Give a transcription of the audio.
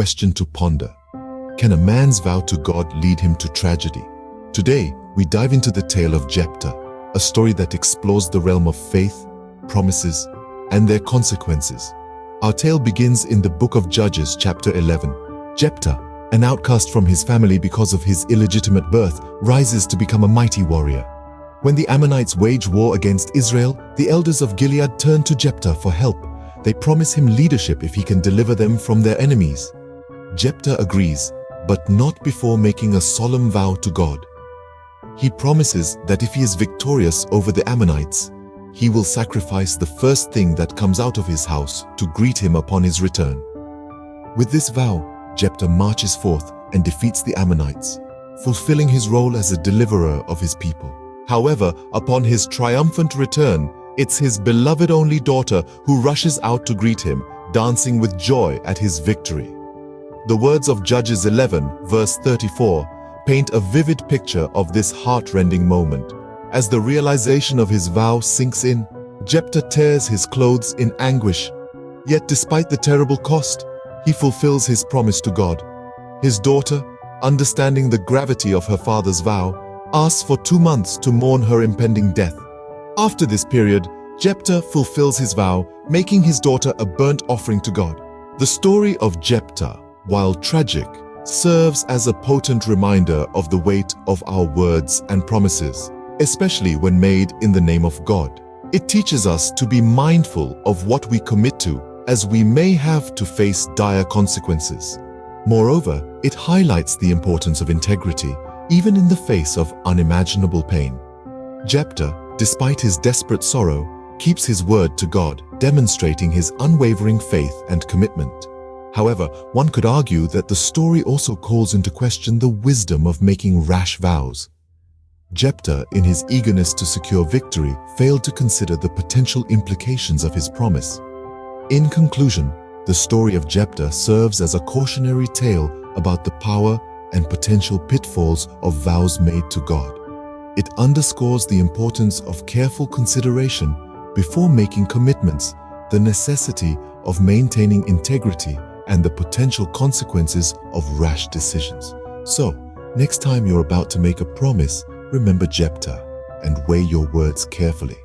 question to ponder. Can a man's vow to God lead him to tragedy? Today, we dive into the tale of Jephtah, a story that explores the realm of faith, promises, and their consequences. Our tale begins in the book of Judges, chapter 11. Jephtah, an outcast from his family because of his illegitimate birth, rises to become a mighty warrior. When the Ammonites wage war against Israel, the elders of Gilead turn to Jephtah for help. They promise him leadership if he can deliver them from their enemies. Jephtah agrees, but not before making a solemn vow to God. He promises that if he is victorious over the Ammonites, he will sacrifice the first thing that comes out of his house to greet him upon his return. With this vow, Jephtah marches forth and defeats the Ammonites, fulfilling his role as a deliverer of his people. However, upon his triumphant return, it's his beloved only daughter who rushes out to greet him, dancing with joy at his victory. The words of Judges 11, verse 34, paint a vivid picture of this heart-rending moment. As the realization of his vow sinks in, Jephtah tears his clothes in anguish. Yet despite the terrible cost, he fulfills his promise to God. His daughter, understanding the gravity of her father's vow, asks for 2 months to mourn her impending death. After this period, Jephtah fulfills his vow, making his daughter a burnt offering to God. The story of Jephtah, while tragic, serves as a potent reminder of the weight of our words and promises, especially when made in the name of God. It teaches us to be mindful of what we commit to, as we may have to face dire consequences. Moreover, it highlights the importance of integrity, even in the face of unimaginable pain. Jephtah, despite his desperate sorrow, keeps his word to God, demonstrating his unwavering faith and commitment. However, one could argue that the story also calls into question the wisdom of making rash vows. Jephtah, in his eagerness to secure victory, failed to consider the potential implications of his promise. In conclusion, the story of Jephtah serves as a cautionary tale about the power and potential pitfalls of vows made to God. It underscores the importance of careful consideration before making commitments, the necessity of maintaining integrity, and the potential consequences of rash decisions. So, next time you're about to make a promise, remember Jephtah and weigh your words carefully.